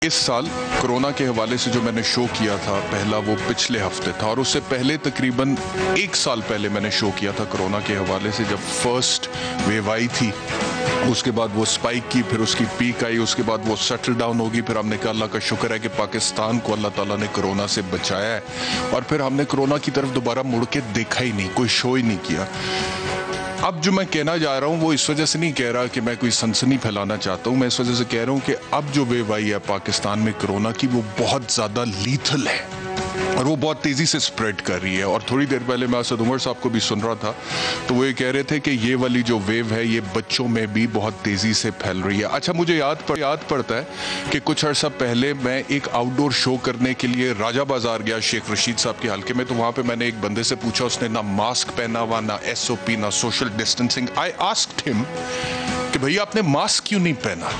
इस साल कोरोना के हवाले से जो मैंने शो किया था पहला, वो पिछले हफ्ते था, और उससे पहले तकरीबन 1 साल पहले मैंने शो किया था कोरोना के हवाले से, जब फर्स्ट वेव आई थी। उसके बाद वो स्पाइक की, फिर उसकी पीक आई, उसके बाद वो सेटल डाउन होगी। फिर हमने कहा अल्लाह का शुक्र है कि पाकिस्तान को अल्लाह ताला ने कोरोना से बचाया है, और फिर हमने कोरोना की तरफ दोबारा मुड़ के देखा ही नहीं, कोई शो ही नहीं किया। अब जो मैं कहना जा रहा हूँ वो इस वजह से नहीं कह रहा कि मैं कोई सनसनी फैलाना चाहता हूँ, मैं इस वजह से कह रहा हूँ कि अब जो वेव आई है पाकिस्तान में कोरोना की, वो बहुत ज़्यादा लीथल है और वो बहुत तेज़ी से स्प्रेड कर रही है। और थोड़ी देर पहले मैं असद उमर साहब को भी सुन रहा था, तो वो ये कह रहे थे कि ये वाली जो वेव है ये बच्चों में भी बहुत तेज़ी से फैल रही है। अच्छा, मुझे याद पड़ता है कि कुछ अर्सा पहले मैं एक आउटडोर शो करने के लिए राजा बाजार गया शेख रशीद साहब के हल्के में। तो वहाँ पे मैंने एक बंदे से पूछा, उसने ना मास्क पहना हुआ, ना SOP, ना social distancing. I asked him कि भैया आपने मास्क क्यों नहीं पहना?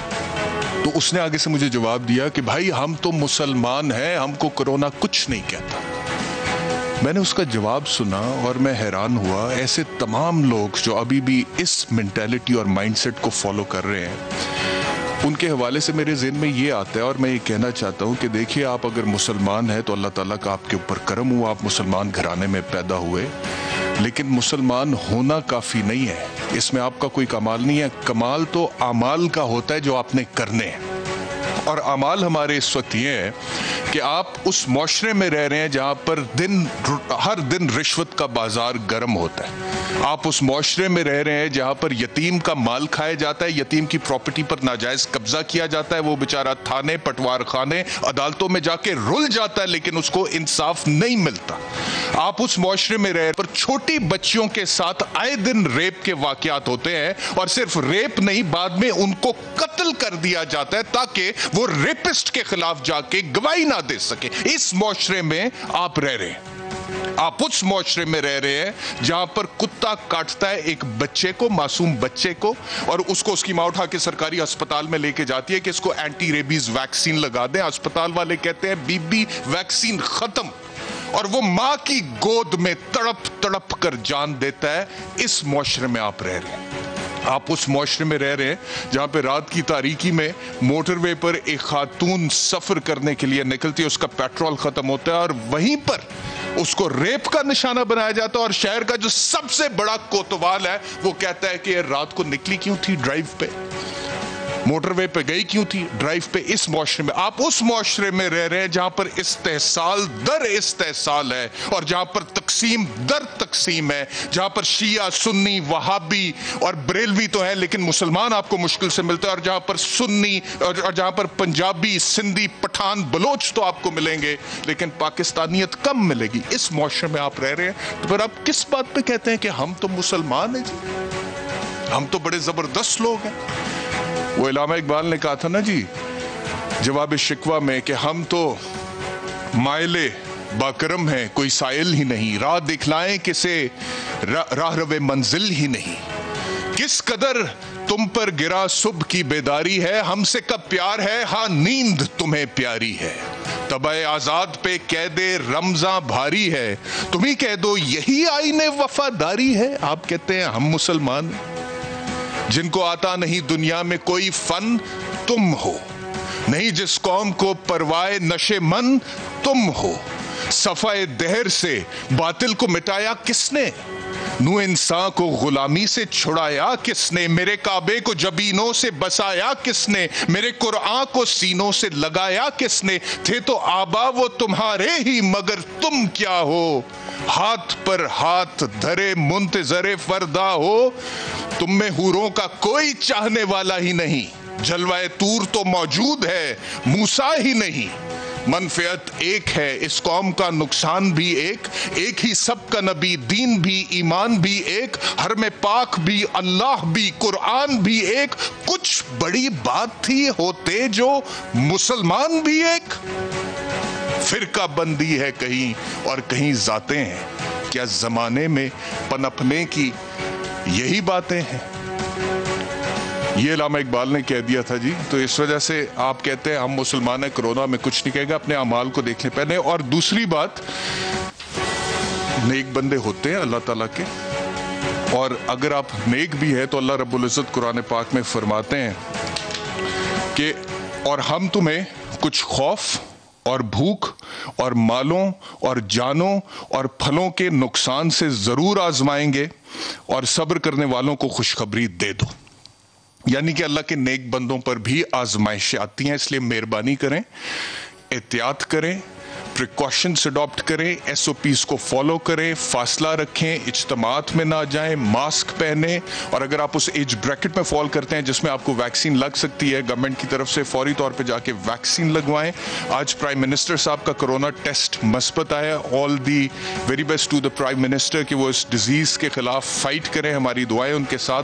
तो उसने आगे से मुझे जवाब दिया कि भाई हम तो मुसलमान हैं, हमको कोरोना कुछ नहीं कहता। मैंने उसका जवाब सुना और मैं हैरान हुआ। ऐसे तमाम लोग जो अभी भी इस मेंटालिटी और माइंडसेट को फॉलो कर रहे हैं, उनके हवाले से मेरे ज़हन में ये आता है, और मैं ये कहना चाहता हूँ कि देखिए, आप अगर मुसलमान हैं तो अल्लाह ताला का आपके ऊपर करम हुआ, आप मुसलमान घराने में पैदा हुए। लेकिन मुसलमान होना काफ़ी नहीं है, इसमें आपका कोई कमाल नहीं है। कमाल तो अमाल का होता है जो आपने करने हैं, और अमाल हमारे इस वक्त ये है कि आप उस माशरे में रह रहे हैं जहाँ पर हर दिन रिश्वत का बाजार गर्म होता है। आप उस माशरे में रह रहे हैं जहाँ पर यतीम का माल खाया जाता है, यतीम की प्रॉपर्टी पर नाजायज कब्जा किया जाता है, वो बेचारा थाने, पटवार खाने, अदालतों में जाके रुल जाता है, लेकिन उसको इंसाफ नहीं मिलता। आप उस माशरे में रह, पर छोटी बच्चियों के साथ आए दिन रेप के वाकयात होते हैं, और सिर्फ रेप नहीं, बाद में उनको कत्ल कर दिया जाता है ताकि वो रेपिस्ट के खिलाफ जाके गवाही ना दे सके। इस माशरे में आप रह रहे हैं। आप उस माशरे में रह रहे हैं जहां पर कुत्ता काटता है एक बच्चे को, मासूम बच्चे को, और उसको उसकी मां उठा के सरकारी अस्पताल में लेके जाती है कि इसको एंटी रेबीज वैक्सीन लगा दें। अस्पताल वाले कहते हैं बीबी वैक्सीन खत्म, और वो मां की गोद में तड़प तड़प कर जान देता है। इस माशरे में आप रह रहे हैं। आप उस माशरे में रह रहे हैं जहां पे रात की तारीकी में मोटरवे पर एक खातून सफर करने के लिए निकलती है, उसका पेट्रोल खत्म होता है और वहीं पर उसको रेप का निशाना बनाया जाता है। और शहर का जो सबसे बड़ा कोतवाल है वो कहता है कि रात को निकली क्यों थी ड्राइव पे, मोटरवे पे गई क्यों थी ड्राइव पे। इस माशरे में आप उस माशरे में रह रहे हैं जहां पर इस्तेहसाल दर इस्तेहसाल है, और जहां पर तकसीम दर तकसीम है, जहां पर शिया, सुन्नी, वहाबी और बरेलवी तो है, लेकिन मुसलमान आपको मुश्किल से मिलता है, और जहां पर सुन्नी और जहां पर पंजाबी, सिंधी, पठान, बलोच तो आपको मिलेंगे, लेकिन पाकिस्तानियत कम मिलेगी। इस माशरे में आप रह रहे हैं, तो फिर आप किस बात पे कहते हैं कि हम तो मुसलमान हैं जी, हम तो बड़े जबरदस्त लोग हैं। वो इलामा इकबाल ने कहा था ना जी जवाब शिकवा में कि हम तो मायले बाकरम हैं, कोई साइल ही नहीं, राह दिखलाएं किसे राह रवे मंजिल ही नहीं। किस कदर तुम पर गिरा सुबह की बेदारी है, हमसे कब प्यार है, हाँ नींद तुम्हें प्यारी है। तबे आजाद पे कैदे रमजा भारी है, तुम ही कह दो यही आईने वफादारी है। आप कहते हैं हम मुसलमान हैं, जिनको आता नहीं दुनिया में कोई फन तुम हो, नहीं जिस कौम को परवाए नशे मन तुम हो। सफाए दहर से बातिल को मिटाया किसने, नू इंसान को गुलामी से छुड़ाया किसने। मेरे काबे को जबीनों से बसाया किसने, मेरे कुरान को सीनों से लगाया किसने। थे तो आबा वो तुम्हारे ही, मगर तुम क्या हो, हाथ पर हाथ धरे मुंतजरे फरदा हो। तुम में हूरों का कोई चाहने वाला ही नहीं, जलवाए तूर तो मौजूद है, मूसा ही नहीं। मनफियत एक है, इस कौम का नुकसान भी एक, एक ही सबका नबी, दीन भी, ईमान भी एक, हर में पाक भी, अल्लाह भी, कुरान भी एक। कुछ बड़ी बात थी होते जो मुसलमान भी एक। फिरका बंदी है कहीं और कहीं जाते हैं, क्या जमाने में पनपने की यही बातें हैं। ये इलामा इकबाल ने कह दिया था जी। तो इस वजह से आप कहते हैं हम मुसलमान हैं, कोरोना में कुछ नहीं कहेगा, अपने अमाल को देखने पहले। और दूसरी बात, नेक बंदे होते हैं अल्लाह ताला के, और अगर आप नेक भी है तो अल्लाह रब्बुल इज़्ज़त कुरान पाक में फरमाते हैं कि और हम तुम्हें कुछ खौफ और भूख और मालों और जानों और फलों के नुकसान से जरूर आजमाएंगे और सब्र करने वालों को खुशखबरी दे दो। यानी कि अल्लाह के नेक बंदों पर भी आजमाइशें आती हैं, इसलिए मेहरबानी करें, एहतियात करें, प्रिकॉशंस अडॉप्ट करें, SOPs को फॉलो करें, फासला रखें, इज्तमात में ना जाएं, मास्क पहने, और अगर आप उस एज ब्रैकेट में फॉल करते हैं जिसमें आपको वैक्सीन लग सकती है गवर्नमेंट की तरफ से, फौरी तौर पे जाके वैक्सीन लगवाएं। आज प्राइम मिनिस्टर साहब का कोरोना टेस्ट मस्बत आया। All the very best to the prime minister कि वो इस डिजीज के खिलाफ फाइट करें, हमारी दुआएं उनके साथ हैं।